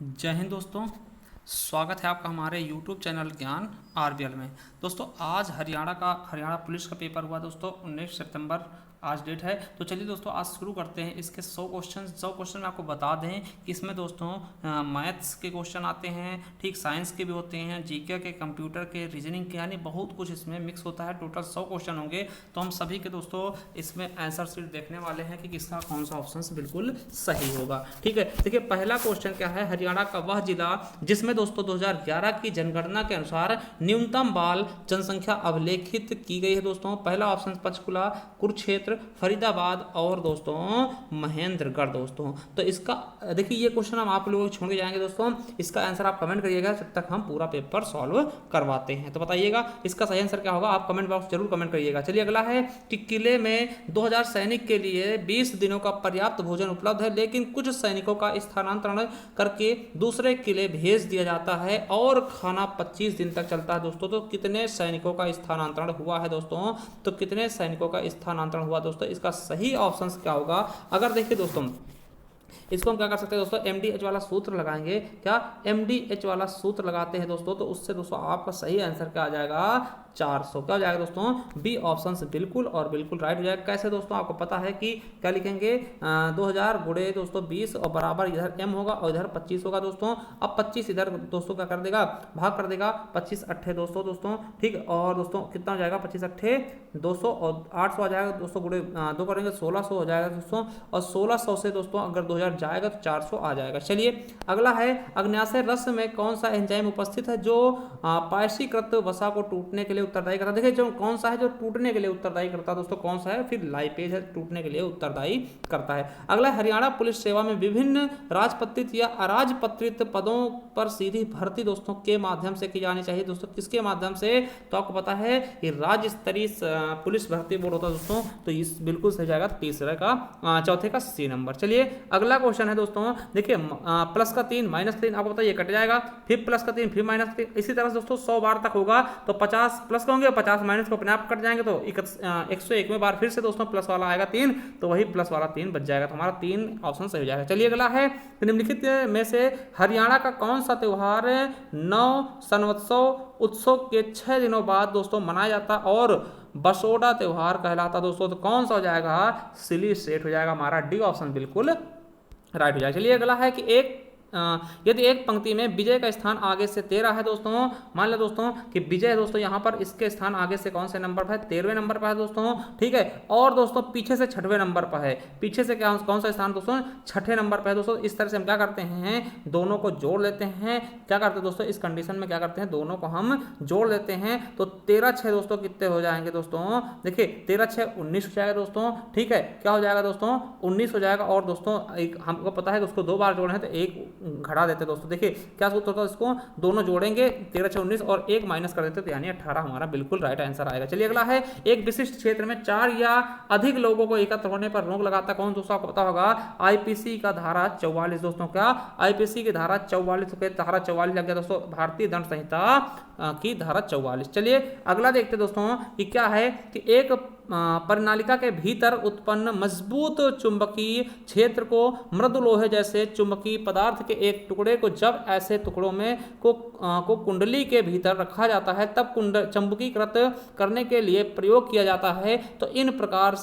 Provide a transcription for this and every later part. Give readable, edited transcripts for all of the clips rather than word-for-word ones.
जय हिंद दोस्तों। स्वागत है आपका हमारे YouTube चैनल ज्ञान आरबीएल में। दोस्तों आज हरियाणा पुलिस का पेपर हुआ दोस्तों 19 सितंबर आज डेट है। तो चलिए दोस्तों आज शुरू करते हैं। इसके 100 क्वेश्चन मैं आपको बता दें कि इसमें दोस्तों मैथ्स के क्वेश्चन आते हैं, ठीक साइंस के भी होते हैं, जीके के, कंप्यूटर के, रीजनिंग के, यानी बहुत कुछ इसमें मिक्स होता है। टोटल 100 क्वेश्चन होंगे। तो हम सभी के दोस्तों इसमें आंसर शीट देखने वाले हैं कि किसका कौन सा ऑप्शन बिल्कुल सही होगा। ठीक है, देखिए पहला क्वेश्चन क्या है। हरियाणा का वह जिला जिसमें दोस्तों 2011 की जनगणना के अनुसार न्यूनतम बाल जनसंख्या अभिलेखित की गई है दोस्तों। पहला ऑप्शन पंचकुला, कुरुक्षेत्र, फरीदाबाद और दोस्तों महेंद्रगढ़ दोस्तों। तो इसका देखिए ये क्वेश्चन हम आप लोगों को छोड़ के जाएंगे दोस्तों। इसका आंसर आप कमेंट करिएगा जब तक हम पूरा पेपर सॉल्व करवाते हैं। तो बताइएगा इसका सही आंसर क्या होगा, आप कमेंट बॉक्स जरूर कमेंट करिएगा। चलिए अगला है कि किले में 2000 सैनिक के लिए 20 दिनों का पर्याप्त भोजन उपलब्ध है, लेकिन कुछ सैनिकों का स्थानांतरण करके दूसरे किले भेज दिया जाता है और खाना 25 दिन तक चलता है दोस्तों। तो कितने सैनिकों का स्थानांतरण हुआ है दोस्तों, तो कितने सैनिकों का स्थानांतरण हुआ दोस्तों। इसका सही ऑप्शन क्या होगा। अगर देखिए दोस्तों इसको हम क्या कर सकते हैं दोस्तों, MDH वाला सूत्र लगाएंगे। क्या MDH वाला सूत्र लगाते हैं दोस्तों, तो उससे दोस्तों आपका सही आंसर क्या आ जाएगा 400। क्या हो जाएगा दोस्तों, बी ऑप्शन से बिल्कुल और बिल्कुल राइट हो जाएगा। कैसे दोस्तों, आपको पता है कि क्या लिखेंगे 2000 गुणे दोस्तों 20 और बराबर इधर m होगा और इधर 25 होगा दोस्तों। अब 25 इधर दोस्तों क्या कर देगा, भाग कर देगा। 25 अट्ठे 200 दोस्तों, ठीक। और दोस्तों कितना हो जाएगा, 25 अट्ठे 200 और 800 आ जाएगा दोस्तों, गुणे 2 करेंगे 1600 हो जाएगा दोस्तों। और 1600 से दोस्तों अगर 2000 जाएगा तो 400 आ जाएगा। चलिए अगला है अग्न्याशय रस में कौन सा एंजाइम उपस्थित है जो पायसीकृत वसा को टूटने के लिए उत्तरदायी करता है। देखिए जो कौन सा है जो टूटने के लिए उत्तरदायी करता है दोस्तों, कौन सा है, फिर लाइपेज है टूटने के लिए उत्तरदायी करता है। अगला हरियाणा पुलिस सेवा में विभिन्न राजपत्रित या अराजपत्रित पदों पर सीधी भर्ती दोस्तों के माध्यम से की जानी चाहिए दोस्तों। किसके माध्यम से, तो आपको पता है कि राज्य स्तरीय पुलिस भर्ती बोर्ड होता है दोस्तों। तो इस बिल्कुल सही जाएगा तीसरे का, चौथे का C नंबर। चलिए अगला क्वेश्चन है दोस्तों, देखिए प्लस का 3 माइनस 3 आपको पता है ये कट जाएगा, फिर प्लस का 3 फिर माइनस 3, इसी तरह से दोस्तों 100 बार तक होगा। तो 50 प्लस का होंगे, 50 माइनस को अपने आप कट जाएंगे। तो 101वें बार फिर से दोस्तों प्लस वाला आएगा 3, तो वही प्लस वाला 3 बच जाएगा। तो हमारा 3 ऑप्शन सही हो जाएगा। चलिए अगला है निम्नलिखित में से हरियाणा का कौन सा त्योहार नव संवत्सर उत्सव के 6 दिनों बाद दोस्तों मनाया जाता और बसोड़ा त्योहार कहलाता दोस्तों। तो कौन सा हो जाएगा, सिली स्टेट हो जाएगा। हमारा डी ऑप्शन बिल्कुल राइट हो जाएगा। चलिए अगला है कि यदि एक पंक्ति में विजय का स्थान आगे से 13 है दोस्तों, मान लो दोस्तों कि विजय दोस्तों यहाँ पर इसके स्थान आगे से कौन से नंबर पर है, 13वें नंबर पर है दोस्तों, ठीक है। और दोस्तों पीछे से 6वें नंबर पर है, पीछे से क्या कौन सा स्थान दोस्तों 6ठे नंबर पर है दोस्तों। इस तरह से हम क्या करते हैं, दोनों को जोड़ लेते हैं। क्या करते हैं दोस्तों, इस कंडीशन में क्या करते हैं, दोनों को हम जोड़ लेते हैं। तो 13 6 दोस्तों कितने हो जाएंगे दोस्तों, देखिए 13 6 19 हो जाएगा दोस्तों, ठीक है। क्या हो जाएगा दोस्तों, 19 हो जाएगा। और दोस्तों एक हमको पता है कि उसको 2 बार जोड़ना है तो एक घटा देते दोस्तों। देखिए क्या सूत्र होता है, इसको दोनों जोड़ेंगे 13 6 19 और एक माइनस कर देते तो यानी 18 हमारा बिल्कुल राइट आंसर आएगा। चलिए अगला है एक विशिष्ट क्षेत्र में 4 या अधिक लोगों को एकत्र होने पर रोक लगाता कौन दोस्तों, आपको पता होगा IPC का धारा 44 दोस्तों। क्या IPC की धारा 44, धारा 44 लग गया दोस्तों, भारतीय दंड संहिता की धारा 44। चलिए अगला देखते दोस्तों कि क्या है कि एक परिनालिका के भीतर उत्पन्न मजबूत चुंबकीय क्षेत्र को मृदु लोहे जैसे चुंबकीय पदार्थ के एक टुकड़े को जब ऐसे टुकड़ों में को कुंडली के भीतर रखा जाता है तब चुंबकीकृत करने के लिए प्रयोग किया जाता है। तो इन प्रकार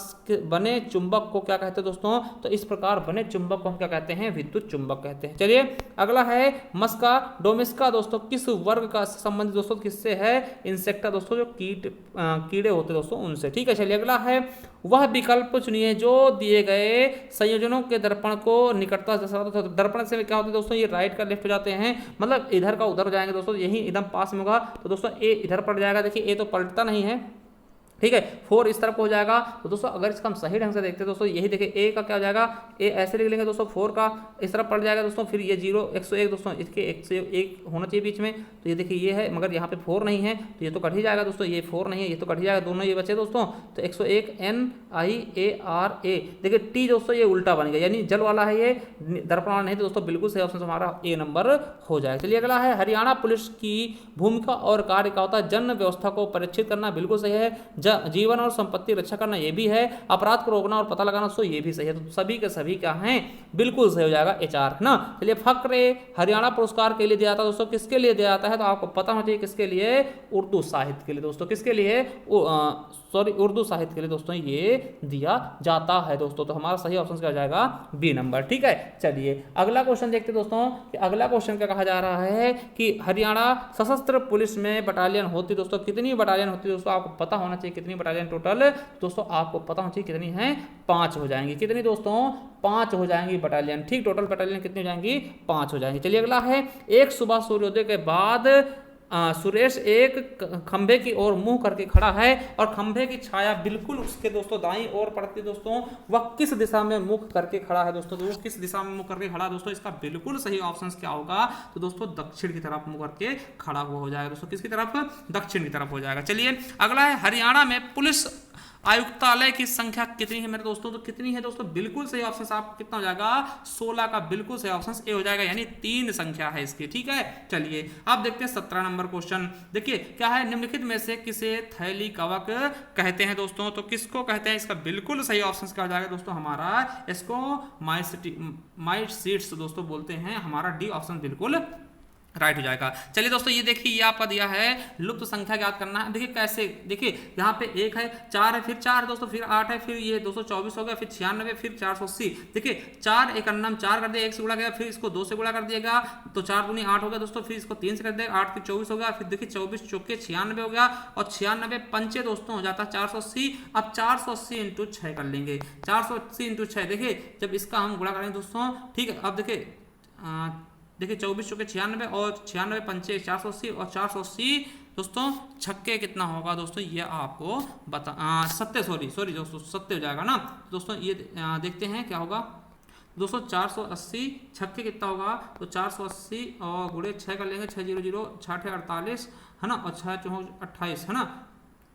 बने चुंबक को क्या कहते हैं दोस्तों, तो इस प्रकार बने चुंबक को हम क्या कहते हैं, विद्युत चुंबक कहते हैं। चलिए अगला है मस्का डोमिस्का दोस्तों किस वर्ग का संबंधित दोस्तों, किससे है, इंसेक्टा दोस्तों, जो कीड़े होते दोस्तों उनसे, ठीक है। चलिए अगला है वह विकल्प चुनिए जो दिए गए संयोजनों के दर्पण को निकटता दर्शाता। दर्पण से क्या होता है दोस्तों, ये राइट का लेफ्ट हो जाते हैं, मतलब इधर का उधर हो जाएंगे दोस्तों, यही एकदम पास में होगा। तो दोस्तों ए इधर पड़ जाएगा, देखिए ए तो पलटता नहीं है, ठीक है। 4 इस तरफ हो जाएगा। तो दोस्तों अगर इसका हम सही ढंग से देखते हैं दोस्तों, यही देखिए ए का क्या हो जाएगा, ए ऐसे लिख लेंगे दोस्तों, 4 का इस तरफ पड़ जाएगा दोस्तों, फिर ये 0 101 दोस्तों, इसके 101 होना चाहिए बीच में। तो ये देखिए ये है, मगर यहाँ पे 4 नहीं है तो ये तो कट ही जाएगा दोस्तों, ये 4 नहीं है ये तो कट ही जाएगा, दोनों ये बचे दोस्तों। तो 101 NIARA, देखिए टी दोस्तों ये उल्टा बन गया, यानी जल वाला है ये, दर्पण वाला नहीं। तो दोस्तों बिल्कुल सही ऑप्शन हमारा A नंबर हो जाएगा। चलिए अगला है हरियाणा पुलिस की भूमिका और कार्य का होता है जन व्यवस्था को परीक्षित करना, बिल्कुल सही है। जीवन और संपत्ति रक्षा करना ये भी है, अपराध को रोकना और पता लगाना दोस्तों ये भी सही है। तो सभी के सभी क्या हैं, बिल्कुल सही हो जाएगा एचआर ना। चलिए फक्र हरियाणा पुरस्कार के लिए दिया जाता है दोस्तों, किसके लिए दिया जाता है तो आपको पता होना चाहिए, किसके लिए, उर्दू साहित्य के लिए दोस्तों, किसके लिए, उर्दू साहित्य के लिए दोस्तों ये दिया जाता है दोस्तों। तो हमारा सही ऑप्शन क्या हो जाएगा, बी नंबर। ठीक है, चलिए अगला क्वेश्चन देखते हैं दोस्तों कि अगला क्वेश्चन क्या कहा जा रहा है कि हरियाणा सशस्त्र पुलिस में बटालियन होती दोस्तों, कितनी बटालियन होती है दोस्तों, आपको पता होना चाहिए कितनी बटालियन टोटल दोस्तों, आपको पता होना चाहिए कितनी है, 5 हो जाएंगी। कितनी दोस्तों, 5 हो जाएंगी बटालियन। ठीक, टोटल बटालियन कितनी हो जाएंगी, 5 हो जाएंगी। चलिए अगला है, एक सुबह सूर्योदय के बाद सुरेश एक खंभे की ओर मुंह करके खड़ा है और खंभे की छाया बिल्कुल उसके दोस्तों दाईं ओर पड़ती दोस्तों, वह किस दिशा में मुख करके खड़ा है दोस्तों, तो वो किस दिशा में मुख करके खड़ा है दोस्तों, इसका बिल्कुल सही ऑप्शन क्या होगा तो दोस्तों दक्षिण की तरफ मुंह करके खड़ा हुआ हो जाएगा दोस्तों, किसकी तरफ, दक्षिण की तरफ हो जाएगा। चलिए अगला है, हरियाणा में पुलिस आयुक्तालय की संख्या कितनी है मेरे दोस्तों, तो कितनी है दोस्तों, बिल्कुल सही ऑप्शन आप कितना हो जाएगा, 16 का बिल्कुल सही ऑप्शन ए हो जाएगा, यानी 3 संख्या है इसकी। ठीक है, चलिए अब देखते हैं 17 नंबर क्वेश्चन। देखिए क्या है, निम्नलिखित में से किसे थैली कवक कहते हैं दोस्तों, तो किसको कहते हैं, इसका बिल्कुल सही ऑप्शन क्या हो जाएगा दोस्तों, हमारा इसको माइट सीट्स दोस्तों बोलते हैं, हमारा डी ऑप्शन बिल्कुल राइट हो जाएगा। चलिए दोस्तों ये देखिए, ये आपका दिया है लुप्त संख्या ज्ञात करना है। देखिए कैसे, देखिए यहाँ पे 1 है, 4 है, फिर 4 है दोस्तों, फिर 8 है, फिर ये 224 हो गया, फिर 96, फिर 480। देखिए 4 एक अन्नम 4 कर दिया, 1 से गुणा किया, फिर इसको 2 से गुणा कर दिएगा तो 4 दूनी 8 हो गया दोस्तों, फिर इसको 3 से कर दिया, 8 फिर 24 हो गया, फिर देखिए 24 चौके 96 हो गया, और 96 पंचे दोस्तों हो जाता है 480। अब 480 इंटू 6 कर लेंगे, 480 इंटू 6, देखिए जब इसका हम गुणा करेंगे दोस्तों, ठीक है। अब देखिए 24 चौके 96 और 96 पंचे 480 और 480 दोस्तों छक्के कितना होगा दोस्तों, ये आपको बता सत्य सॉरी दोस्तों सत्य हो जाएगा ना दोस्तों। ये देखते हैं क्या होगा दोस्तों, 480 छक्के कितना होगा तो 480 और गुणे 6 कर लेंगे, 6 0 0 6 48 है ना, और 6 4 28 है ना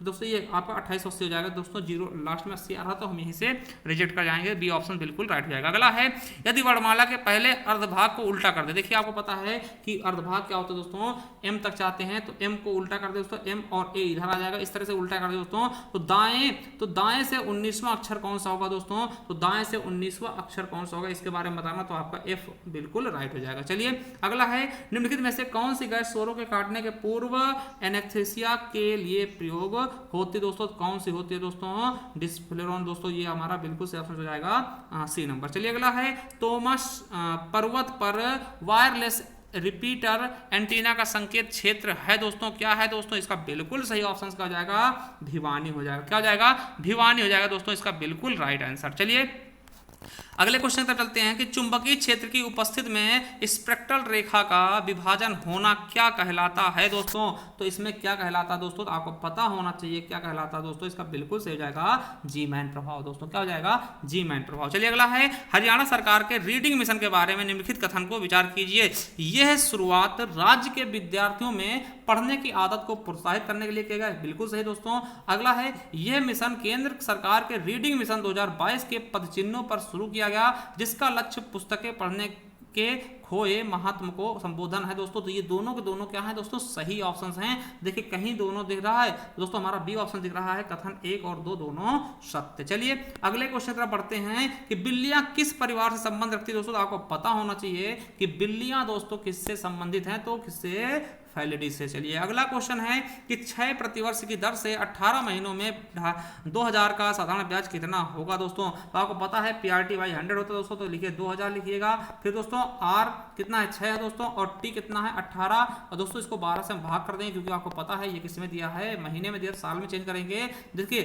दोस्तों, ये आपका 2880 हो जाएगा दोस्तों। 0 लास्ट में 80 आ रहा तो हम यहीं से रिजेक्ट कर जाएंगे, बी ऑप्शन बिल्कुल राइट हो जाएगा। अगला है, यदि वर्णमाला के पहले अर्धभाग को उल्टा कर दे, देखिए आपको पता है कि अर्धभाग क्या होता है दोस्तों, m तक चाहते हैं तो m को उल्टा कर दे दोस्तों, m और a इधर आ जाएगा, इस तरह से उल्टा कर दे दोस्तों, तो दाएं से 19वां अक्षर कौन सा होगा दोस्तों, तो दाएं से 19वां अक्षर कौन सा होगा इसके बारे में बताना, तो आपका f बिल्कुल राइट हो जाएगा। चलिए अगला है, निम्नलिखित में से कौन सी गैस स्वरों के काटने के पूर्व एनेस्थीसिया के लिए प्रयोग होती दोस्तों, कौन सी होती है दोस्तों, डिस्फ्लेरॉन दोस्तों, ये हमारा बिल्कुल सही ऑप्शन हो जाएगा सी नंबर। चलिए अगला है, थॉमस पर्वत पर वायरलेस रिपीटर एंटीना का संकेत क्षेत्र है दोस्तों, क्या है दोस्तों, इसका बिल्कुल सही ऑप्शन क्या हो जाएगा, भिवानी हो जाएगा, क्या हो जाएगा, भिवानी हो जाएगा दोस्तों, इसका बिल्कुल राइट आंसर। चलिए अगले क्वेश्चन तक चलते हैं कि चुंबकीय क्षेत्र की उपस्थिति में स्पेक्ट्रल रेखा का विभाजन होना क्या कहलाता है दोस्तों, तो इसमें क्या कहलाता है दोस्तों, तो आपको पता होना चाहिए क्या कहलाता है दोस्तों, इसका बिल्कुल सही हो जाएगा जी मैन प्रभाव दोस्तों, क्या हो जाएगा, जी मैन प्रभाव। चलिए अगला है, हरियाणा सरकार के रीडिंग मिशन के बारे में निम्नलिखित कथन को विचार कीजिए। यह शुरुआत राज्य के विद्यार्थियों में पढ़ने की आदत को प्रोत्साहित करने के लिए किया गया, बिल्कुल सही दोस्तों। अगला है, यह मिशन केंद्र सरकार के रीडिंग मिशन 2022 के पदचिन्हों पर शुरू किया गया, जिसका लक्ष्य पुस्तकें पढ़ने के खोए महात्म को संबोधन है दोस्तों। तो ये दोनों के दोनों क्या है दोस्तों, सही ऑप्शंस हैं। देखिए कहीं दोनों दिख रहा है दोस्तों, हमारा बी ऑप्शन दिख रहा है, कथन 1 और 2 दोनों सत्य। चलिए अगले क्वेश्चन तरफ बढ़ते हैं कि बिल्लियां किस परिवार से संबंध रखती है दोस्तों, तो आपको पता होना चाहिए कि बिल्लियां दोस्तों किससे संबंधित हैं, तो किससे, फैलिडी से। चलिए अगला क्वेश्चन है कि 6 प्रतिवर्ष की दर से 18 महीनों में 2000 का साधारण ब्याज कितना होगा दोस्तों, तो आपको पता है PRT बाई 100 होता है दोस्तों, तो लिखिए 2000 लिखिएगा। फिर दोस्तों R कितना है 6 है दोस्तों, और T कितना है 18, और दोस्तों इसको 12 से हम भाग कर देंगे क्योंकि आपको पता है ये किस में दिया है, महीने में दिया, साल में चेंज करेंगे। देखिए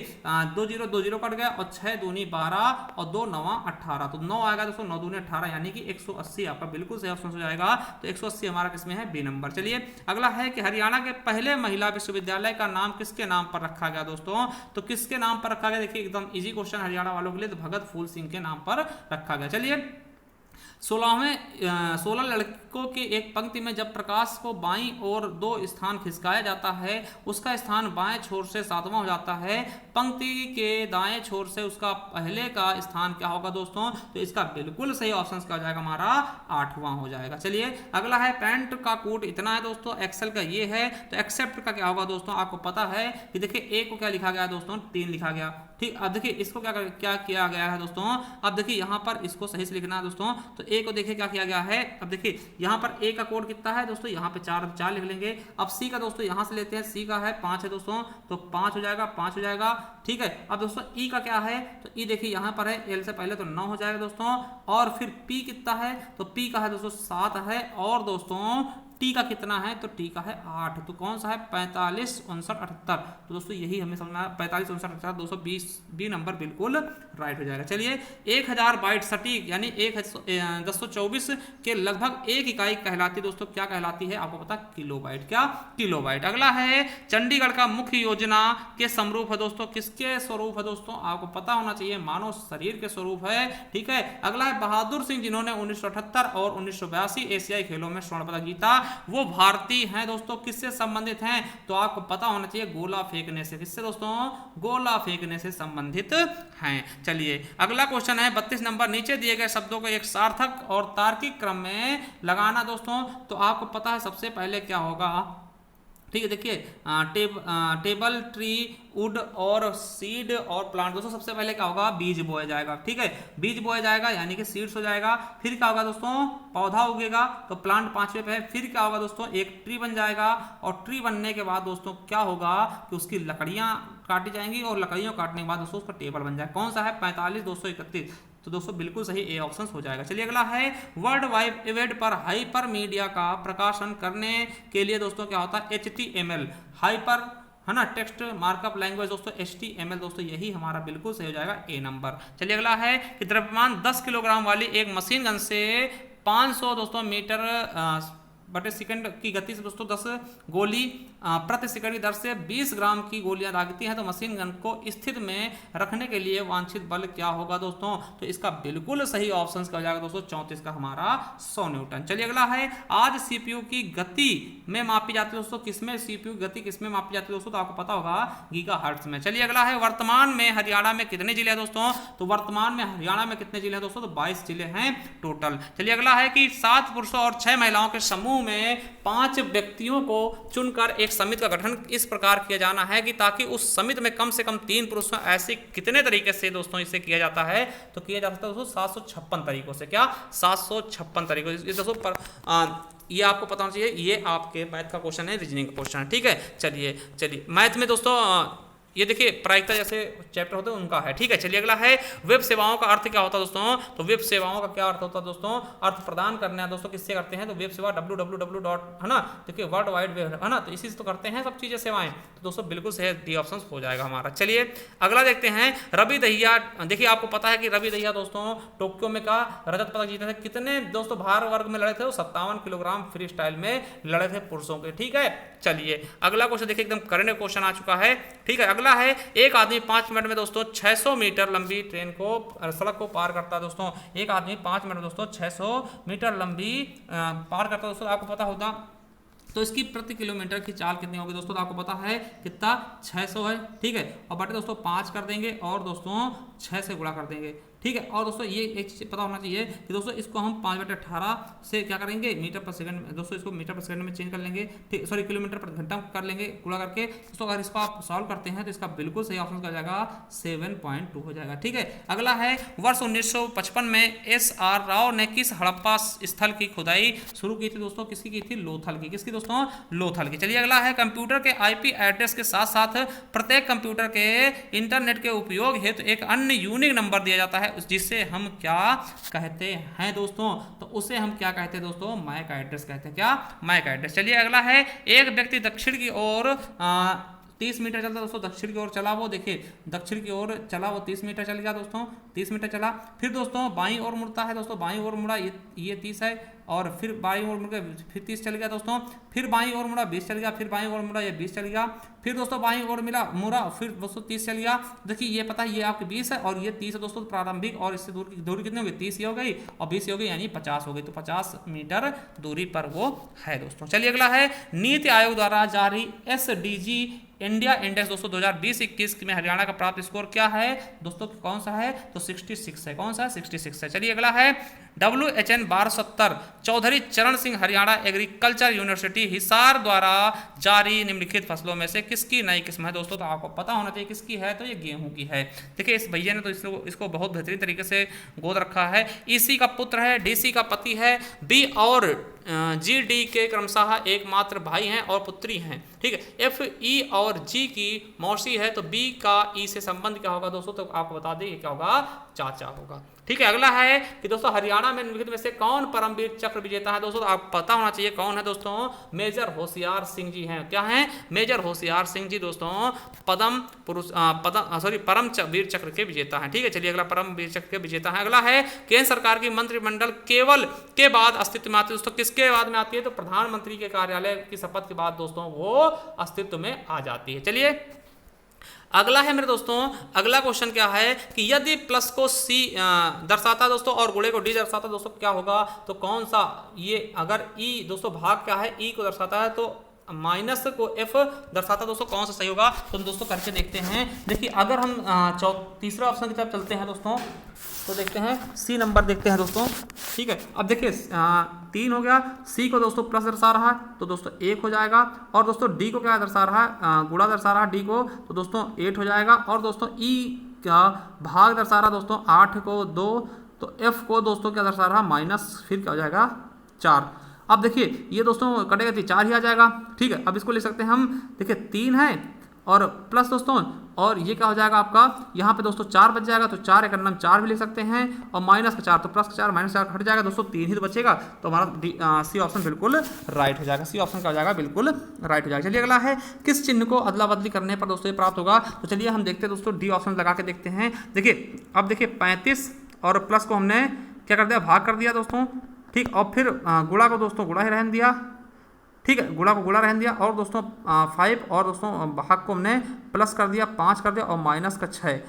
2 0 2 0 कट गया, और 6 दूनी 12 और 2 9 18, तो 9 आएगा दोस्तों, 9 दूनी 18 यानी कि 180 आपका बिल्कुल सही ऑप्शन हो जाएगा। तो 180 हमारा किसमें है, बी नंबर। चलिए अगला है कि हरियाणा के पहले महिला विश्वविद्यालय का नाम किसके नाम पर रखा गया दोस्तों, तो किसके नाम पर रखा गया, देखिए एकदम इजी क्वेश्चन हरियाणा वालों के लिए, तो भगत फूल सिंह के नाम पर रखा गया। चलिए 16 लड़कों की एक पंक्ति में जब प्रकाश को बाईं ओर 2 स्थान खिसकाया जाता है, उसका स्थान बाएं छोर से 7वां हो जाता है। पंक्ति के दाएं छोर से उसका पहले का स्थान क्या होगा दोस्तों? तो इसका बिल्कुल सही ऑप्शन क्या हो जाएगा हमारा? 8वां हो जाएगा। चलिए अगला है पैंट का कोट इतना है दोस्तों, एक्सेल का ये है, तो एक्सेप्ट का क्या होगा दोस्तों? आपको पता है कि देखिए ए को क्या लिखा गया है दोस्तों? 3 लिखा गया। ठीक, अब देखिए इसको क्या किया गया है दोस्तों? अब देखिए यहाँ पर इसको सही से लिखना है दोस्तों। तो ए को देखिए क्या किया गया है। अब देखिए यहाँ पर ए का कोड कितना है दोस्तों? यहाँ पे 4 लिख लेंगे। अब सी का दोस्तों यहाँ से लेते हैं, सी का है 5 है दोस्तों, तो 5 हो जाएगा, 5 हो जाएगा। ठीक है, अब दोस्तों ई का क्या है? तो ई देखिए यहाँ पर है, एल से पहले तो 9 हो जाएगा दोस्तों। और फिर पी कितना है? तो पी का है दोस्तों 7 है। और दोस्तों टी का कितना है? तो टी का है 8। तो कौन सा है? 45, 59, 78। तो दोस्तों यही हमें समझना है, 45, 59, 78, 220 बी नंबर बिल्कुल राइट हो जाएगा। चलिए 1000 बाइट सटीक यानी 1024 के लगभग एक इकाई कहलाती दोस्तों, क्या कहलाती है? आपको पता? किलोबाइट। क्या? किलोबाइट। अगला है चंडीगढ़ का मुख्य योजना के समरूप है दोस्तों, किसके स्वरूप है दोस्तों? आपको पता होना चाहिए, मानव शरीर के स्वरूप है। ठीक है, अगला है बहादुर सिंह जिन्होंने 1978 और 1982 एशियाई खेलों में स्वर्ण पदक जीता, वो भारतीय हैं दोस्तों। किससे संबंधित हैं? तो आपको पता होना चाहिए गोला फेंकने से। किससे दोस्तों? गोला फेंकने से संबंधित हैं। चलिए अगला क्वेश्चन है 32 नंबर, नीचे दिए गए शब्दों को एक सार्थक और तार्किक क्रम में लगाना दोस्तों। तो आपको पता है सबसे पहले क्या होगा? ठीक है, देखिए टेबल, ट्री, वुड और सीड और प्लांट। दोस्तों सबसे पहले क्या होगा? बीज बोया जाएगा। ठीक है, बीज बोया जाएगा यानी कि सीड्स हो जाएगा। फिर क्या होगा दोस्तों? पौधा उगेगा, तो प्लांट 5वें पे है। फिर क्या होगा दोस्तों? एक ट्री बन जाएगा, और ट्री बनने के बाद दोस्तों क्या होगा कि उसकी लकड़ियां काटी जाएंगी, और लकड़ियों काटने के बाद दोस्तों उसका टेबल बन जाएगा। कौन सा है? 45, 231। तो दोस्तों बिल्कुल सही ए ऑप्शन हो जाएगा। चलिए अगला है वर्ल्ड वाइड वेब पर हाइपर मीडिया का प्रकाशन करने के लिए दोस्तों क्या होता है? HTML, हाइपर है ना, टेक्स्ट मार्कअप लैंग्वेज दोस्तों, HTML दोस्तों, यही हमारा बिल्कुल सही हो जाएगा ए नंबर। चलिए अगला है कि द्रव्यमान 10 किलोग्राम वाली एक मशीन गन से 500 दोस्तों मीटर बटे सेकंड की गति से दोस्तों 10 गोली प्रति सेकंड की दर से 20 ग्राम की गोलियां दागती हैं, तो मशीन गन को स्थिर में रखने के लिए वांछित बल क्या होगा दोस्तों? तो इसका बिल्कुल सही ऑप्शन क्या हो जाएगा दोस्तों? 34 का हमारा 100 न्यूटन। चलिए अगला है आज CPU की गति में मापी जाती है दोस्तों, किसमें CPU की गति किसमें मापी जाती है दोस्तों? तो आपको पता होगा गीगाहर्ट्ज में। चलिए अगला है वर्तमान में हरियाणा में कितने जिले हैं दोस्तों? तो वर्तमान में हरियाणा में कितने जिले हैं दोस्तों? तो 22 जिले हैं टोटल। चलिए अगला है कि 7 पुरुषों और 6 महिलाओं के समूह में 5 व्यक्तियों को चुनकर एक समिति का गठन इस प्रकार किया जाना है कि ताकि उस समिति में कम से कम 3 पुरुष हों। ऐसे कितने तरीके से दोस्तों इसे किया जाता है? तो किया जा सकता है दोस्तों 756 तरीकों से। क्या? 756 तरीकों से दोस्तों ये आपको पता होना चाहिए। ये आपके मैथ का क्वेश्चन है, रीजनिंग का क्वेश्चन है। ठीक है, चलिए मैथ में दोस्तों ये देखिए प्रायिकता जैसे चैप्टर होते हैं उनका है। ठीक है, चलिए अगला है वेब सेवाओं का अर्थ क्या होता है दोस्तों? तो वेब सेवाओं का क्या अर्थ होता है दोस्तों? अर्थ प्रदान करना है दोस्तों। किससे करते हैं? तो वेब सेवा www. है ना, देखिए वर्ल्ड वाइड वेब है ना, तो इसी से तो करते हैं सब चीजें सेवाएं। तो दोस्तों बिल्कुल सही डी ऑप्शन हो जाएगा हमारा। चलिए अगला देखते हैं रवि दहिया। देखिए आपको पता है कि रवि दहिया दोस्तों टोक्यो में का रजत पदक जीते थे। कितने दोस्तों भार वर्ग में लड़े थे? वो 57 किलोग्राम फ्री स्टाइल में लड़े थे पुरुषों के। ठीक है, चलिए अगला क्वेश्चन देखिए, एकदम करंट क्वेश्चन आ चुका है। ठीक है, अगला है एक आदमी 5 मिनट में दोस्तों 600 मीटर लंबी ट्रेन को सड़क को पार करता है दोस्तों। एक आदमी 5 मिनट में दोस्तों 600 मीटर लंबी पार करता है दोस्तों। आपको पता होगा तो इसकी प्रति किलोमीटर की चाल कितनी होगी दोस्तों? तो आपको पता है कितना? 600 है। ठीक है, और बटे दोस्तों 5 कर देंगे और दोस्तों 6 से गुणा कर देंगे। ठीक है, और दोस्तों ये एक चीज पता होना चाहिए कि दोस्तों इसको हम 5/18 से क्या करेंगे? मीटर पर सेकंड में दोस्तों, इसको मीटर पर सेकंड में चेंज कर लेंगे। ठीक, सॉरी किलोमीटर पर घंटा कर लेंगे गुणा करके दोस्तों। अगर इसको आप सॉल्व करते हैं तो इसका बिल्कुल सही ऑप्शन क्या जाएगा? 7.2 हो जाएगा। ठीक है, अगला है वर्ष 1955 में SR राव ने किस हड़प्पा स्थल की खुदाई शुरू की थी दोस्तों? किसकी की थी? लोथल की। किसकी दोस्तों? लोथल की। चलिए अगला है कंप्यूटर के IP एड्रेस के साथ साथ प्रत्येक कंप्यूटर के इंटरनेट के उपयोग हेतु एक अन्य यूनिक नंबर दिया जाता है, जिससे हम क्या कहते हैं दोस्तों? तो उसे हम क्या कहते हैं दोस्तों? मैक एड्रेस कहते हैं। क्या? MAC address. चलिए अगला है एक व्यक्ति दक्षिण की ओर 30 मीटर चलता दोस्तों, दक्षिण की ओर चला। वो देखिए दक्षिण की ओर चला, वो 30 मीटर चल गया दोस्तों, 30 मीटर चला। फिर दोस्तों बाईं ओर मुड़ता है दोस्तों, बाईं ओर मुड़ा, ये 30 है, और फिर बाईं ओर मुड़ के फिर 30 चल गया दोस्तों, फिर बाईं ओर मुड़ा 20 चल गया, फिर बाईं ओर मुड़ा ये 20 चल गया, फिर दोस्तों बाईं ओर मुड़ा फिर दोस्तों 30 चल गया। देखिए ये पता है ये आपकी 20 है और ये 30 है दोस्तों प्रारंभिक, और इससे दूरी कितनी होगी 30 ही हो गई और 20 ही हो गई यानी 50 हो गई, तो 50 मीटर दूरी पर वो है दोस्तों। चलिए अगला है नीति आयोग द्वारा जारी SDG इंडिया इंडेक्स दोस्तों 2020-21 में हरियाणा का प्राप्त स्कोर क्या है दोस्तों, कौन सा है, तो 66 है। कौन सा है, 66 है। चलिए अगला है WHN 1270 चौधरी चरण सिंह हरियाणा एग्रीकल्चर यूनिवर्सिटी हिसार द्वारा जारी निम्नलिखित फसलों में से किसकी नई किस्म है दोस्तों, तो आपको पता होना चाहिए किसकी है, तो ये गेहूं की है। देखिए इस भैया ने तो इसको बहुत बेहतरीन तरीके से गोद रखा है। EC का पुत्र है, DC का पति है, B और GD के क्रमशः एकमात्र भाई हैं और पुत्री हैं, ठीक है। FE और G की मौसी है, तो B का E से संबंध क्या होगा दोस्तों, तो आपको बता दें क्या होगा, चाचा होगा, ठीक है। अगला है कि दोस्तों हरियाणा में निम्नलिखित में से कौन परमवीर चक्र विजेता है दोस्तों, तो आपको पता होना चाहिए कौन है दोस्तों, मेजर होशियार सिंह जी हैं। क्या हैं, मेजर होशियार सिंह जी दोस्तों परम वीर चक्र के विजेता हैं, ठीक है। चलिए अगला परम वीर चक्र के विजेता है। अगला है केंद्र सरकार की मंत्रिमंडल केवल के बाद अस्तित्व में आती है दोस्तों, किसके बाद में आती है, तो प्रधानमंत्री के कार्यालय की शपथ के बाद दोस्तों वो अस्तित्व में आ जाती है। चलिए अगला है मेरे दोस्तों, अगला क्वेश्चन क्या है कि यदि प्लस को C दर्शाता है दोस्तों और गुणे को D दर्शाता है दोस्तों क्या होगा, तो कौन सा, ये अगर E दोस्तों भाग क्या है E को दर्शाता है, तो माइनस को F दर्शाता दोस्तों, कौन सा सही होगा, तो हम दोस्तों करके देखते हैं। देखिए अगर हम तीसरा ऑप्शन की तरफ चलते हैं दोस्तों, तो देखते हैं C नंबर देखते हैं दोस्तों, ठीक है। अब देखिए 3 हो गया, C को दोस्तों प्लस दर्शा रहा है तो दोस्तों 1 हो जाएगा, और दोस्तों D को क्या दर्शा रहा है, गुणा दर्शा रहा है D को, तो दोस्तों 8 हो जाएगा, और दोस्तों E का भाग दर्शा रहा दोस्तों 8 को 2, तो F को दोस्तों क्या दर्शा रहा, माइनस फिर क्या हो जाएगा 4। अब देखिए ये दोस्तों कटेगा तो 4 ही आ जाएगा, ठीक है। अब इसको लिख सकते हैं हम, देखिए 3 है और प्लस दोस्तों, और ये क्या हो जाएगा आपका, यहाँ पे दोस्तों 4 बच जाएगा, तो 4 एक नाम 4 भी लिख सकते हैं, और माइनस का 4 तो प्लस का 4 माइनस 4 हट जाएगा दोस्तों, 3 ही तो बचेगा, तो हमारा C ऑप्शन बिल्कुल राइट हो जाएगा। C ऑप्शन क्या हो जाएगा, बिल्कुल राइट हो जाएगा। चलिए अगला है किस चिन्ह को अदला बदली करने पर दोस्तों ये प्राप्त होगा, तो चलिए हम देखते हैं दोस्तों D ऑप्शन लगा के देखते हैं। देखिए अब देखिए 35 और प्लस को हमने क्या कर दिया, भाग कर दिया दोस्तों, ठीक, और फिर गुणा को दोस्तों गुणा ही रहने दिया, ठीक है, गुणा को गुणा रहने दिया, और दोस्तों 5 और दोस्तों भाग को हमने प्लस कर दिया 5 कर दिया, और माइनस का 6,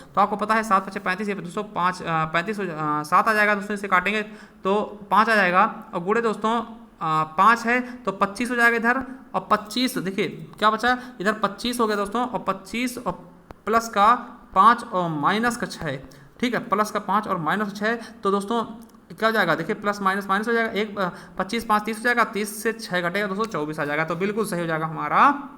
तो आपको पता है 7 5 35, ये दोस्तों 5 35 7 आ जाएगा दोस्तों, इसे काटेंगे तो 5 आ जाएगा, और गुणे दोस्तों 5 है तो 25 हो जाएगा इधर, और 25 देखिए क्या बचा इधर 25 हो गया दोस्तों, और 25 और प्लस का 5 और माइनस का 6, ठीक है, प्लस का 5 और माइनस 6, तो दोस्तों क्या हो जाएगा, देखिए प्लस माइनस माइनस हो जाएगा, 25 5 30 हो जाएगा, 30 से 6 घटेगा दोस्तों 24 आ जाएगा, तो बिल्कुल सही हो जाएगा हमारा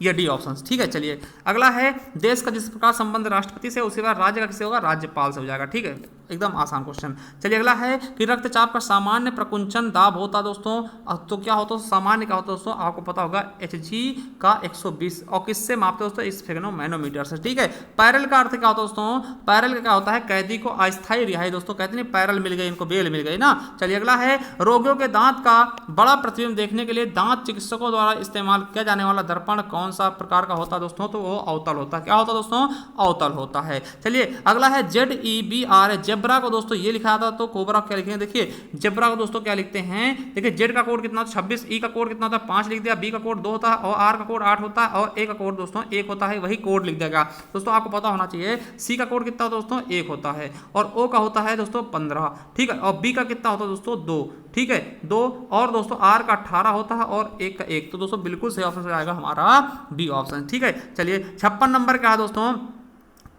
ये D ऑप्शन, ठीक है। चलिए अगला है देश का जिस प्रकार संबंध राष्ट्रपति से उसी बार राज्य का किससे होगा, राज्यपाल से हो जाएगा, ठीक है, एकदम आसान क्वेश्चन। चलिए अगला है कि रक्तचाप का सामान्य प्रकुंचन दाब होता दोस्तों, तो क्या होता है सामान्य क्या होता है दोस्तों, आपको पता होगा Hg का 120, और किससे मापते हैं दोस्तों, स्फेग्नोमैनोमीटर से, ठीक है। पैरल का अर्थ क्या होता है दोस्तों, पैरल का क्या होता है, कैदी को अस्थायी रिहाई दोस्तों, कहते नहीं पैरल मिल गई इनको, बेल मिल गई ना। चलिए अगला है रोगियों के दांत का बड़ा प्रतिबिंब देखने के लिए दांत चिकित्सकों द्वारा इस्तेमाल किया जाने वाला दर्पण कौन सा प्रकार का होता है दोस्तों, तो वो अवतल होता है, क्या होता है दोस्तों, अवतल होता है। चलिए अगला है ZEBR, जेब्रा को दोस्तों ये लिखा था, तो कोबरा क्या लिखेंगे, देखिए जेब्रा को दोस्तों क्या लिखते हैं, देखिए जेड का कोड कितना होता है 26, ई का कोड कितना होता है 5 लिख दिया, बी का कोड 2 होता है, और आर का कोड 8 होता है, और ए का कोड दोस्तों 1 होता है, वही कोड लिख देगा दोस्तों, आपको पता होना चाहिए। सी का कोड कितना होता है दोस्तों 1 होता है, और ओ का होता है दोस्तों 15, ठीक है, और बी का कितना होता है दोस्तों 2, ठीक है 2, और दोस्तों आर का 18 होता है, और 1 का 1, तो दोस्तों बिल्कुल सही ऑप्शन आएगा हमारा डी ऑप्शन, ठीक है। चलिए 56 नंबर क्या है दोस्तों,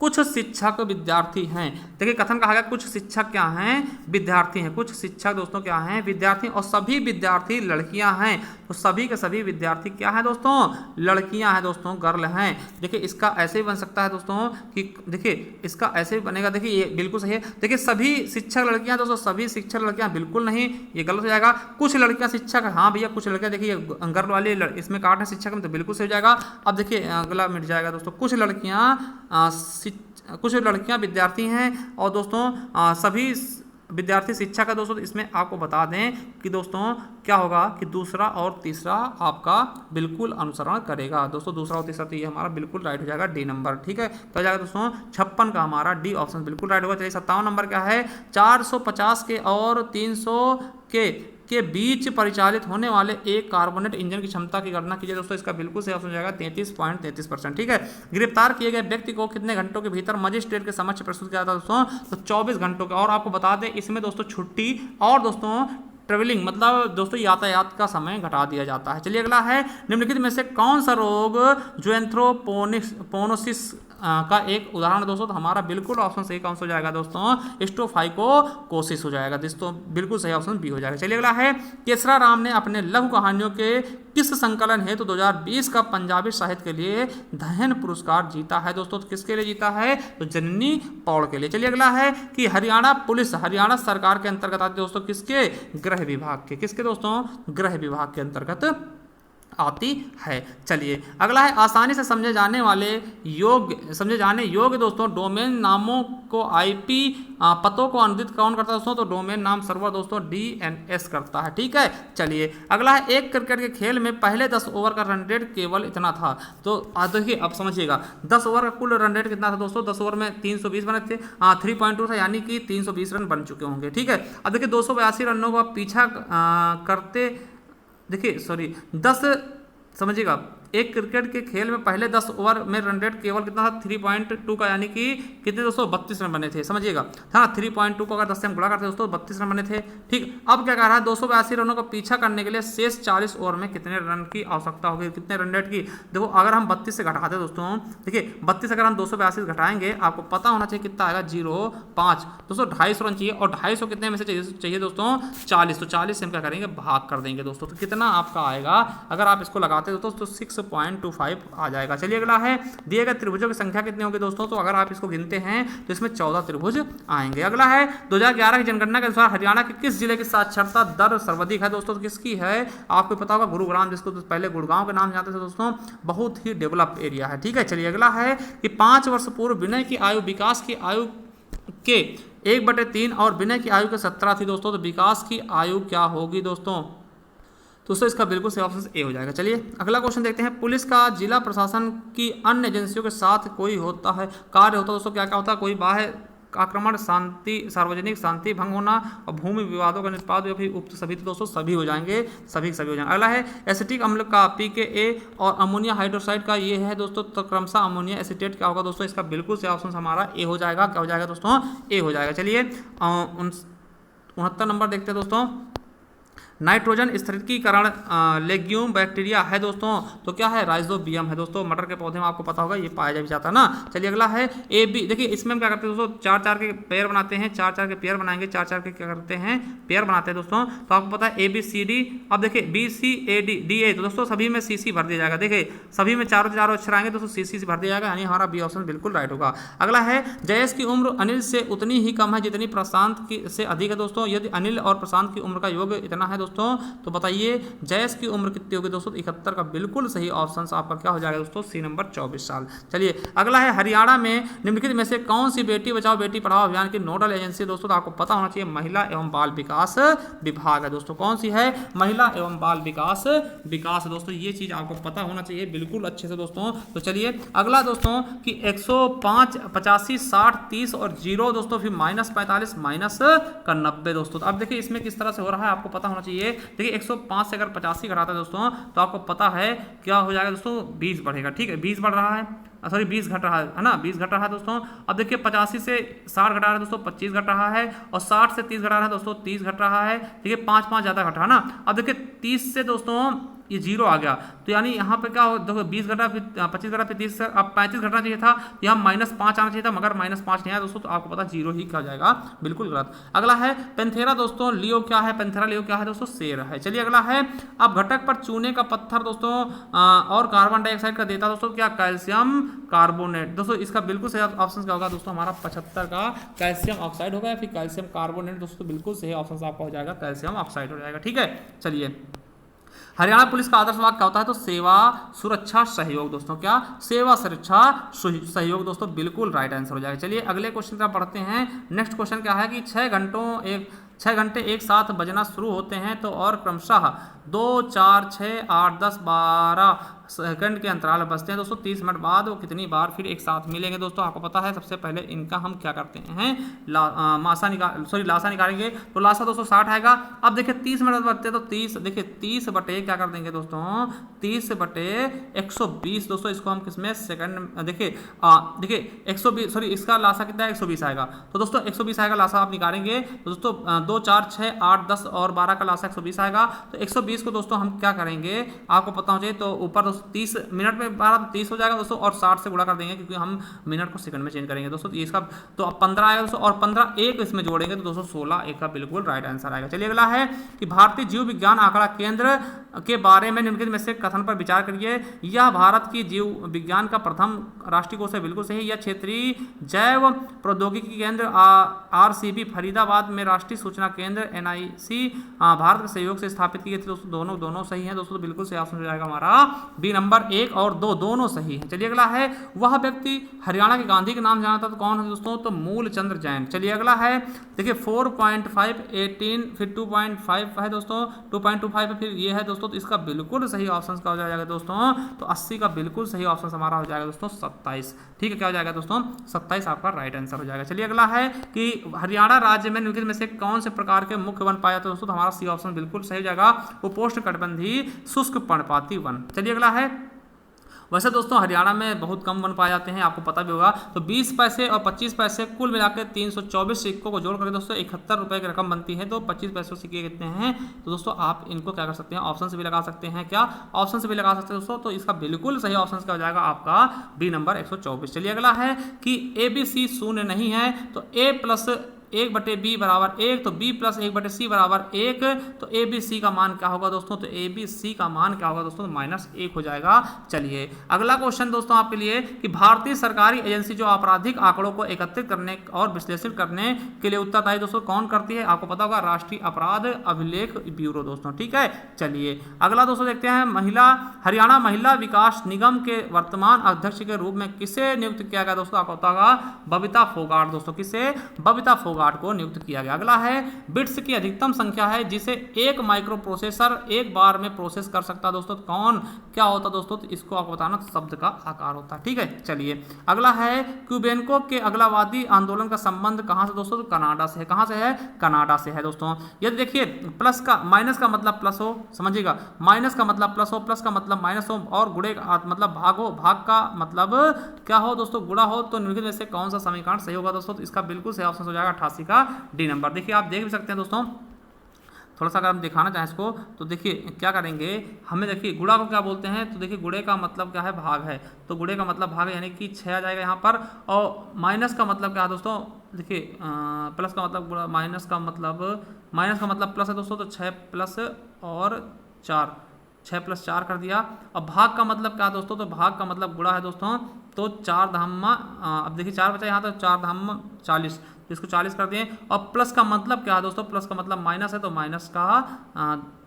कुछ शिक्षक विद्यार्थी हैं, देखिए कथन कहा गया कुछ शिक्षक क्या हैं, विद्यार्थी हैं, कुछ शिक्षक दोस्तों क्या हैं, विद्यार्थी, और सभी विद्यार्थी लड़कियां हैं, तो सभी के सभी विद्यार्थी क्या है दोस्तों, लड़कियां हैं दोस्तों, गर्ल हैं। देखिए इसका ऐसे ही बन सकता है दोस्तों कि देखिए इसका ऐसे भी बनेगा, देखिए ये बिल्कुल सही है, देखिए सभी शिक्षक लड़कियां दोस्तों, सभी शिक्षक लड़कियां बिल्कुल नहीं, ये गलत हो जाएगा। कुछ लड़कियां शिक्षक, हाँ भैया कुछ लड़कियां, देखिए गर्ल वाली इसमें काट है शिक्षक में, तो बिल्कुल सही हो जाएगा। अब देखिए अगला मिट जाएगा दोस्तों, कुछ लड़कियां विद्यार्थी हैं, और दोस्तों सभी विद्यार्थी शिक्षा का दोस्तों, इसमें आपको बता दें कि दोस्तों क्या होगा कि दूसरा और तीसरा आपका बिल्कुल अनुसरण करेगा दोस्तों। दूसरा और तीसरा तो ये हमारा बिल्कुल राइट हो जाएगा, डी नंबर। ठीक है, तो जाएगा दोस्तों 56 का हमारा डी ऑप्शन बिल्कुल राइट होगा। चलिए 57 नंबर क्या है, 450 के और 300 के बीच परिचालित होने वाले एक कार्बोनेट इंजन की क्षमता की गणना कीजिए दोस्तों। इसका बिल्कुल सही ऑप्शन हो जाएगा 33.33%। ठीक है, गिरफ्तार किए गए व्यक्ति को कितने घंटों के भीतर मजिस्ट्रेट के समक्ष प्रस्तुत किया था दोस्तों, तो 24 घंटों के। और आपको बता दें इसमें दोस्तों छुट्टी और दोस्तों ट्रेवलिंग मतलब दोस्तों यातायात का समय घटा दिया जाता है। चलिए अगला है, निम्नलिखित में से कौन सा रोग ज़ूएंथ्रोपोनोसिस का एक उदाहरण दोस्तों, तो हमारा बिल्कुल ऑप्शन सही कौन सा हो जाएगा दोस्तों, स्टोफाइकोसिस हो जाएगा दोस्तों, बिल्कुल सही ऑप्शन बी हो जाएगा। चलिए अगला है, केसरा राम ने अपने लघु कहानियों के किस संकलन हेतु 2020 का पंजाबी साहित्य के लिए धयन पुरस्कार जीता है दोस्तों, तो किसके लिए जीता है, तो जननी पौड़ के लिए। चलिए अगला है कि हरियाणा पुलिस हरियाणा सरकार के अंतर्गत आती है दोस्तों, किसके, गृह विभाग के, किसके दोस्तों, गृह विभाग के अंतर्गत आती है। चलिए अगला है, आसानी से समझे जाने योग्य दोस्तों डोमेन नामों को आईपी पतों को अनुदित कौन करता है दोस्तों, तो डोमेन नाम सर्वर दोस्तों डीएनएस करता है। ठीक है, चलिए अगला है, एक क्रिकेट के खेल में पहले 10 ओवर का रन रेट केवल इतना था, तो देखिए अब समझिएगा 10 ओवर का कुल रन रेट कितना था दोस्तों, 10 ओवर में 320 बने थे, 3.2 था, यानी कि 320 रन बन चुके होंगे। ठीक है, अब देखिए 282 रनों का पीछा करते, देखिए सॉरी 10 समझिएगा, एक क्रिकेट के खेल में पहले 10 ओवर में रन रेट केवल कितना था, 3.2 का, यानी कि कितने दोस्तों, 32 रन बने थे। समझिएगा हाँ, 3.2 को अगर 10 से हम गुणा करते दोस्तों 32 रन बने थे। ठीक, अब क्या कह रहा है, 282 रनों का पीछा करने के लिए शेष 40 ओवर में कितने रन की आवश्यकता होगी, कितने रन रेट की। देखो अगर हम 32 से घटाते दोस्तों, देखिए 32 अगर हम 282 घटाएंगे, आपको पता होना चाहिए कितना आएगा, 0.5 दोस्तों, 250 रन चाहिए, और 250 कितने में से चाहिए दोस्तों, 40, तो 40 से हम क्या करेंगे, भाग कर देंगे दोस्तों, तो कितना आपका आएगा, अगर आप इसको लगाते हो दोस्तों 6.25 आ जाएगा। चलिए अगला है, दिए गए त्रिभुजों की संख्या कितनी होगी दोस्तों, तो अगर आप इसको गिनते हैं तो इसमें 14 त्रिभुज आएंगे। अगला है, 2011 की जनगणना के अनुसार हरियाणा के किस जिले की साक्षरता दर सर्वाधिक है दोस्तों, तो किसकी है, आपको पता होगा गुरुग्राम, जिसको तो पहले गुड़गांव के नाम जानते थे दोस्तों, बहुत ही डेवलप एरिया है। ठीक है, चलिए अगला है कि 5 वर्ष पूर्व विनय की आयु विकास की आयु के 1/3 और विनय की आयु के 17 थी दोस्तों, तो विकास की आयु क्या होगी दोस्तों, दोस्तों इसका बिल्कुल सही ऑप्शन ए हो जाएगा। चलिए अगला क्वेश्चन देखते हैं, पुलिस का जिला प्रशासन की अन्य एजेंसियों के साथ कोई होता है कार्य होता है दोस्तों, क्या क्या होता है, कोई बाह्य आक्रमण, शांति, सार्वजनिक शांति भंग होना और भूमि विवादों का निष्पादन, या फिर उक्त सभी, तो दोस्तों सभी हो जाएंगे, सभी हो जाएंगे। अगला है, एसिटिक अम्ल का PKA और अमोनिया हाइड्रोक्साइड का ये है दोस्तों, तो क्रमशः अमोनिया एसिटेट क्या होगा दोस्तों, इसका बिल्कुल सही ऑप्शन हमारा ए हो जाएगा। क्या हो जाएगा दोस्तों, ए हो जाएगा। चलिए 69 नंबर देखते हैं दोस्तों, नाइट्रोजन स्थिरीकरण लेग्यूम बैक्टीरिया है दोस्तों, तो क्या है, राइजोबियम है दोस्तों, मटर के पौधे में आपको पता होगा ये पाया जाता है ना। चलिए अगला है, AB, देखिए इसमें हम क्या करते हैं दोस्तों, 4-4 के पेयर बनाते हैं, 4-4 के पेयर बनाएंगे, 4-4 के क्या करते हैं, पेयर बनाते हैं दोस्तों, तो आपको पता है ABCD, अब देखिए BCADDA, तो दोस्तों सभी में CC भर दिया जाएगा, देखिए सभी में चारों अक्षर आएंगे दोस्तों, CC से भर दिया जाएगा, यानी हमारा बी ऑप्शन बिल्कुल राइट होगा। अगला है, जयेश की उम्र अनिल से उतनी ही कम है जितनी प्रशांत की से अधिक है दोस्तों, यदि अनिल और प्रशांत की उम्र का योग इतना है दोस्तों, तो बताइए जयेश की उम्र कितनी होगी दोस्तों, 71 का बिल्कुल सही ऑप्शन आपका क्या हो जाएगा दोस्तों, सी नंबर 24 साल। चलिए अगला है, हरियाणा में निम्नलिखित में से कौन सी बेटी बचाओ बेटी पढ़ाओ अभियान की नोडल एजेंसी दोस्तों, तो आपको पता होना चाहिए महिला एवं बाल विकास विभाग है दोस्तों, कौन सी है, महिला एवं बाल विकास दोस्तों, ये चीज आपको पता होना चाहिए बिल्कुल अच्छे से दोस्तों। तो चलिए अगला दोस्तों कि 105, 85, 60, 30 और 0 दोस्तों, फिर -45 माइनस का 90 दोस्तों, तो अब देखिए इसमें किस तरह से हो रहा है आपको पता होना चाहिए। देखिए 105 से अगर 85 घटाता है दोस्तों, तो आपको पता है क्या हो जाएगा दोस्तों, 20 बढ़ेगा। ठीक है, 20 बढ़ रहा है, सॉरी 20 घट रहा है ना, 20 घट रहा है दोस्तों। अब देखिए 85 से 60 घटा रहा है दोस्तों, 25 घट रहा है, और 60 से 30 घटा रहा है दोस्तों, 30 घट रहा है। ठीक है, 5 ज़्यादा घट रहा है ना। अब देखिए 30 से दोस्तों ये 0 आ गया, तो यानी यहाँ पे क्या हो, देखो 20 घटा, फिर 25 घटा, फिर 30 से अब 35 घटना चाहिए था, यहाँ -5 आना चाहिए था, मगर -5 नहीं आया दोस्तों, तो आपको पता 0 ही क्या हो जाएगा, बिल्कुल गलत। अगला है, पेंथेरा दोस्तों लियो क्या है, पेंथेरा लियो क्या है दोस्तों, शेर है। चलिए अगला है, अब घटक पर चूने का पत्थर दोस्तों और कार्बन डाइऑक्साइड का देता दोस्तों, क्या, कैल्शियम कार्बोनेट दोस्तों, इसका बिल्कुल सही ऑप्शन क्या होगा दोस्तों, हमारा 75 का कैल्शियम ऑक्साइड होगा, या फिर कैल्शियम कार्बोनेट दोस्तों, बिल्कुल सही ऑप्शन आपका हो जाएगा कैल्शियम ऑक्साइड हो जाएगा। ठीक है, चलिए हरियाणा पुलिस का आदर्श वाक्य क्या होता है? तो सेवा सुरक्षा सहयोग दोस्तों। क्या? सेवा सुरक्षा सहयोग दोस्तों, बिल्कुल राइट आंसर हो जाएगा। चलिए अगले क्वेश्चन का पढ़ते हैं। नेक्स्ट क्वेश्चन क्या है कि 6 घंटे एक साथ बजना शुरू होते हैं तो और क्रमशः 2, 4, 6, 8, 10, 12 सेकंड के अंतराल बजते हैं दोस्तों। 30 मिनट बाद वो कितनी बार फिर एक साथ मिलेंगे दोस्तों? आपको पता है सबसे पहले इनका हम क्या करते हैं, लासा निकालेंगे। तो लासा दोस्तों 60 आएगा। अब देखिए 30 मिनट बचते हैं तो 30, देखिए 30 बटे क्या कर देंगे दोस्तों, 30 बटे 120 दोस्तों। इसको हम किसमें सेकंड, देखिए 120, सॉरी इसका लासा कितना है? 120 आएगा। तो दोस्तों 120 आएगा लासा आप निकालेंगे तो दोस्तों 2, 4, 6, 8, 10 और 12 का लासा 120 आएगा। तो 120 को दोस्तों हम क्या करेंगे, आपको पता हो चाहिए, तो ऊपर दोस्तों 30 मिनट में 12 तो 30 हो जाएगा दोस्तों, और 60 से गुणा कर देंगे क्योंकि हम मिनट को सेकंड में चेंज करेंगे दोस्तों। तो इसका तो अब 15 आएगा दोस्तों, और 15 एक इसमें जोड़ेंगे तो दोस्तों 16 एक का बिल्कुल राइट आंसर आएगा। चलिए अगला है कि भारतीय जीव विज्ञान आंकड़ा केंद्र के बारे में निम्नलिखित में से कथन पर विचार करिए। यह भारत की जीव विज्ञान का प्रथम राष्ट्रीय कोष है, बिल्कुल सही। यह क्षेत्रीय जैव प्रौद्योगिकी केंद्र RCB फरीदाबाद में राष्ट्रीय सूचना केंद्र NIC भारत के सहयोग से स्थापित की गई थी दोस्तों। दोनों सही हैं दोस्तों, बिल्कुल सही ऑप्शन हो जाएगा हमारा बी नंबर 1 और 2 दोनों सही है। चलिए अगला है, वह व्यक्ति हरियाणा के गांधी के नाम जाना था तो कौन है दोस्तों? तो मूलचंद्र जैन। चलिए अगला है, देखिए 4.5, 18, फिर 2.5 है दोस्तों, 2.25 है, फिर ये है दोस्तों। तो इसका बिल्कुल सही ऑप्शन क्या हो जाएगा दोस्तों? तो 80 का बिल्कुल सही ऑप्शन हमारा हो जाएगा दोस्तों 27। ठीक है, क्या हो जाएगा दोस्तों? 27 आपका राइट आंसर हो जाएगा। चलिए अगला है कि हरियाणा राज्य में निम्नलिखित में से कौन से प्रकार के मुख्य वन पाया जाता है दोस्तों? तो हमारा सी ऑप्शन बिल्कुल सही हो जाएगा, उपोष्णकटिबंधीय शुष्क पर्णपाती वन। चलिए अगला है, वैसे दोस्तों हरियाणा में बहुत कम वन पाए जाते हैं, आपको पता भी होगा। तो 20 पैसे और 25 पैसे कुल मिलाकर 324 सिक्कों को जोड़ करके दोस्तों 71 रुपये की रकम बनती है। तो 25 पैसों सिक्के कितने हैं? तो दोस्तों आप इनको क्या कर सकते हैं, ऑप्शन से भी लगा सकते हैं। क्या ऑप्शन से भी लगा सकते हैं दोस्तों? तो इसका बिल्कुल सही ऑप्शन क्या हो जाएगा आपका बी नंबर 124। चलिए अगला है कि ABC शून्य नहीं है तो A प्लस 1/B बराबर 1, तो B प्लस 1/C बराबर 1, तो ABC का मान क्या होगा दोस्तों? तो ABC का मान क्या होगा दोस्तों? -1 हो जाएगा। चलिए अगला क्वेश्चन दोस्तों आपके लिए कि भारतीय सरकारी एजेंसी जो आपराधिक आंकड़ों को एकत्रित करने और विश्लेषण करने के लिए उत्तरदायी दोस्तों कौन करती है? आपको पता होगा, राष्ट्रीय अपराध अभिलेख ब्यूरो दोस्तों। ठीक है, चलिए अगला दोस्तों देखते हैं, हरियाणा महिला विकास निगम के वर्तमान अध्यक्ष के रूप में किसे नियुक्त किया गया दोस्तों? आपको पता होगा, बबीता फोगाट दोस्तों। किसे? बबीता फोगाट को नियुक्त किया गया। अगला है, बिट्स की अधिकतम संख्या है जिसे एक माइक्रो प्रोसेसर एक बार में प्रोसेस कर सकता है दोस्तों। कौन क्या होता दोस्तों? तो इसको आपको बताना, शब्द का आकार होता है। ठीक है, चलिए अगला है, क्यूबेनको के अगलावादी आंदोलन का संबंध कहां से दोस्तों? तो कनाडा से है। कहां से है? कनाडा से है दोस्तों। यदि देखिए प्लस का माइनस का मतलब प्लस हो, समझिएगा, माइनस का मतलब प्लस हो, प्लस का मतलब माइनस हो, और गुणे का मतलब भाग हो, भाग का मतलब क्या हो दोस्तों? गुणा हो। तो निम्नलिखित में से कौन सा समीकरण सही होगा दोस्तों? तो इसका बिल्कुल सही ऑप्शन हो जाएगा 88 का डी नंबर। देखिए आप देख भी सकते हैं दोस्तों, थोड़ा सा अगर हम दिखाना चाहें इसको तो देखिए क्या करेंगे, हमें देखिए गुणा को क्या बोलते हैं? तो देखिए गुणे का मतलब क्या है? भाग है। तो गुणे का मतलब भाग है, यानी कि 6 आ जाएगा यहाँ पर। और माइनस का मतलब क्या है दोस्तों? देखिए प्लस का मतलब माइनस का मतलब प्लस है दोस्तों। तो 6 प्लस और 4, 6 प्लस 4 कर दिया। अब भाग का मतलब क्या है दोस्तों? तो भाग का मतलब गुणा है दोस्तों। तो 4 धामा, अब देखिए 4 बचा यहाँ, तो 4 धामा 40, इसको 40 कर दिए। और प्लस का मतलब क्या है दोस्तों? प्लस का मतलब माइनस है, तो माइनस का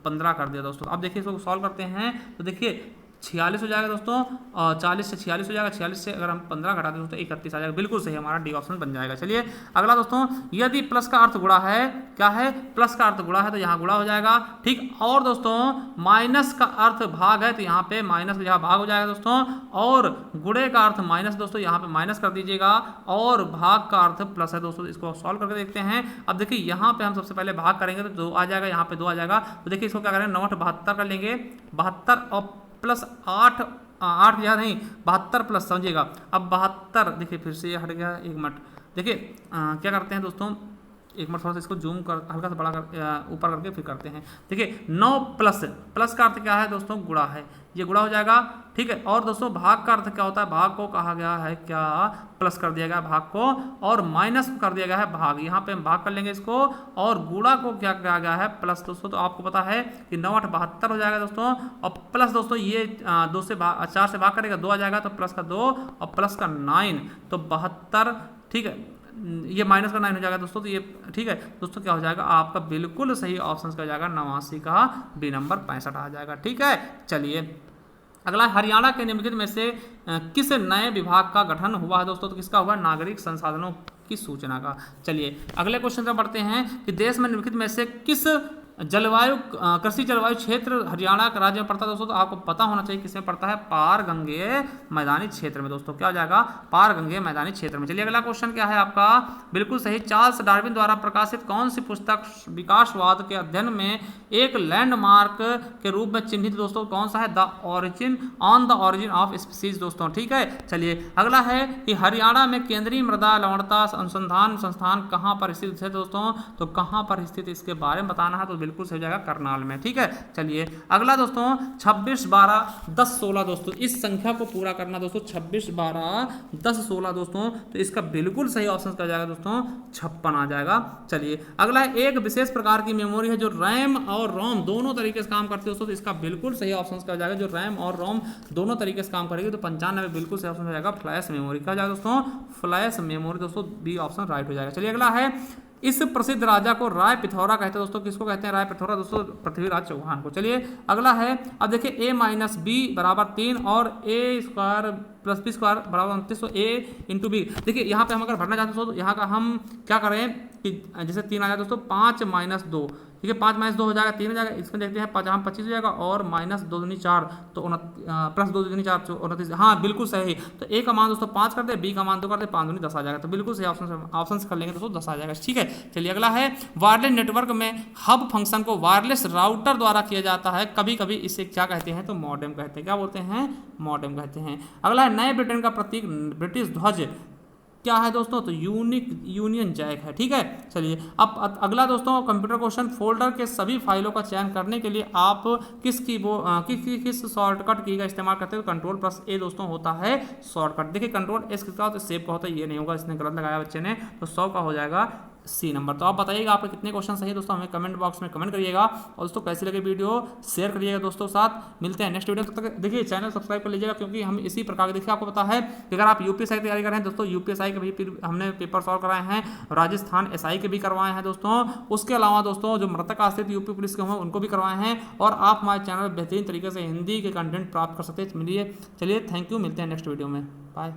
15 कर दिया दोस्तों। अब देखिए इसको सॉल्व करते हैं तो देखिए 46 हो जाएगा दोस्तों, और 40 से 46 हो जाएगा। 46 से अगर हम 15 घटा दें तो 31 आ जाएगा। बिल्कुल सही, हमारा डी ऑप्शन बन जाएगा। चलिए अगला दोस्तों, यदि प्लस का अर्थ गुणा है, क्या है? प्लस का अर्थ गुणा है तो यहाँ गुणा हो जाएगा। ठीक, और दोस्तों माइनस का अर्थ भाग है तो यहाँ पे माइनस का यहाँ भाग हो जाएगा दोस्तों, और गुणे का अर्थ माइनस दोस्तों, यहाँ पे माइनस कर दीजिएगा, और भाग का अर्थ प्लस है दोस्तों। इसको सॉल्व करके देखते हैं। अब देखिए यहाँ पे हम सबसे पहले भाग करेंगे तो 2 आ जाएगा, यहाँ पे 2 आ जाएगा। तो देखिए इसको क्या करेंगे, 9 72 कर लेंगे, 72 और प्लस 8 या नहीं 72 प्लस, समझिएगा। अब 72 देखिए फिर से हट गया, 1 मिनट। देखिए क्या करते हैं दोस्तों, 1 मिनट थोड़ा सा इसको जूम कर हल्का सा बड़ा कर ऊपर करके फिर करते हैं। देखिए 9 प्लस का अर्थ क्या है दोस्तों? गुणा है, ये गुणा हो जाएगा। ठीक है, और दोस्तों भाग का अर्थ क्या होता है? भाग को कहा गया है क्या? प्लस कर दिया गया भाग को, और माइनस कर दिया गया है भाग। यहाँ पे हम भाग कर लेंगे इसको, और गुणा को क्या कहा गया है? प्लस दोस्तों। तो आपको पता है कि 9 8 72 हो जाएगा दोस्तों, और प्लस दोस्तों ये 4 से भाग करेगा, 2 आ जाएगा, तो प्लस का 2 और प्लस का 9, तो 72। ठीक है, ये माइनस का 9 हो जाएगा दोस्तों, तो ये ठीक है दोस्तों, क्या हो जाएगा आपका बिल्कुल सही ऑप्शन का हो जाएगा 89 का बी नंबर 65 आ जाएगा। ठीक है, चलिए अगला, हरियाणा के निम्नलिखित में से किस नए विभाग का गठन हुआ है दोस्तों? तो किसका हुआ? नागरिक संसाधनों की सूचना का। चलिए अगले क्वेश्चन पर बढ़ते हैं कि देश में निम्नलिखित में से किस जलवायु कृषि जलवायु क्षेत्र हरियाणा का राज्य में पड़ता है दोस्तों? तो आपको पता होना चाहिए किसमें पड़ता है, पार गंगेय मैदानी क्षेत्र में दोस्तों। क्या हो जाएगा? पार गंगेय मैदानी क्षेत्र में। चलिए अगला क्वेश्चन क्या है आपका, बिल्कुल सही, चार्ल्स डार्विन द्वारा प्रकाशित कौन सी पुस्तक विकासवाद के अध्ययन में एक लैंडमार्क के रूप में चिन्हित दोस्तों? कौन सा है? The origin on the origin of species दोस्तों। ठीक है, चलिए अगला है कि हरियाणा में केंद्रीय मृदा लवणता अनुसंधान संस्थान कहाँ पर स्थित है दोस्तों? तो कहाँ पर स्थित इसके बारे में बताना है, तो बिल्कुल सही हो जाएगा करनाल में। ठीक है, चलिए अगला दोस्तों 26 12 10 16 दोस्तों, इस संख्या को पूरा करना दोस्तों, 26 12 10 16 दोस्तों, तो इसका बिल्कुल सही ऑप्शन क्या जाएगा दोस्तों? 56 आ जाएगा। चलिए अगला है, एक विशेष प्रकार की मेमोरी है जो रैम और रोम दोनों तरीके से काम करती है दोस्तों, तो इसका बिल्कुल सही ऑप्शन क्या जाएगा? जो रैम और रोम दोनों तरीके से काम करेगी, तो 95 बिल्कुल सही ऑप्शन हो जाएगा फ्लैश मेमोरी। क्या जाएगा दोस्तों? फ्लैश मेमोरी दोस्तों, बी ऑप्शन राइट हो जाएगा। चलिए अगला है, इस प्रसिद्ध राजा को राय पिथौरा कहते हैं दोस्तों। किसको कहते हैं राय पिथौरा दोस्तों? पृथ्वीराज चौहान को। चलिए अगला है, अब देखिए a-b बराबर 3 और a square plus b square बराबर 29, तो a इंटू बी। देखिए यहाँ पे हम अगर भरना चाहते हैं तो यहाँ का हम क्या करें कि जैसे 3 आ जाए दोस्तों, 5 - 2, ठीक है, 5 - 2 हो जाएगा 3 हो जाएगा। इसमें देखते हैं 5 25 हो जाएगा और -2 दूनी 4, तो प्लस 2 दूनी 4 29। हाँ बिल्कुल सही। तो ए का मान दोस्तों 5 कर दे, बी का मान 2 कर दे, 5 दूनी 10 आ जाएगा। तो बिल्कुल सही ऑप्शन कर लेंगे दोस्तों, 10 आ जाएगा। ठीक है, चलिए अगला है, वायरलेस नेटवर्क में हब फंक्शन को वायरलेस राउटर द्वारा किया जाता है, कभी कभी इसे क्या कहते हैं? तो मॉडेम कहते हैं। क्या बोलते हैं? मॉडेम कहते हैं। अगला है, नए ब्रिटेन का प्रतीक ब्रिटिश ध्वज क्या है दोस्तों? तो यूनियन जैक है। ठीक है, चलिए अब अगला दोस्तों कंप्यूटर क्वेश्चन, फोल्डर के सभी फाइलों का चयन करने के लिए आप किस शॉर्टकट की का इस्तेमाल करते हो? Ctrl+A दोस्तों होता है शॉर्टकट। देखिए Ctrl+S किसका होता है? सेव का होता है, ये नहीं होगा, इसने गलत लगाया बच्चे ने, तो 100 का हो जाएगा सी नंबर। तो आप बताइएगा आपके कितने क्वेश्चन सही है दोस्तों, हमें कमेंट बॉक्स में कमेंट करिएगा। और दोस्तों कैसी लगे वीडियो शेयर करिएगा दोस्तों साथ। मिलते हैं नेक्स्ट वीडियो, तब तक देखिए चैनल सब्सक्राइब कर लीजिएगा, क्योंकि हम इसी प्रकार के, देखिए आपको पता है कि अगर आप यूपीएससी की तैयारी कर रहे हैं दोस्तों, यूपीएससी के भी हमने पेपर सॉल्व कराए हैं, राजस्थान एसआई के भी करवाए हैं दोस्तों। उसके अलावा दोस्तों जो मृतक आश्रित यूपी पुलिस के हों उनको भी करवाए हैं, और आप हमारे चैनल पर बेहतरीन तरीके से हिंदी के कंटेंट प्राप्त कर सकते हैं। मिलिए, चलिए थैंक यू, मिलते हैं नेक्स्ट वीडियो में, बाय।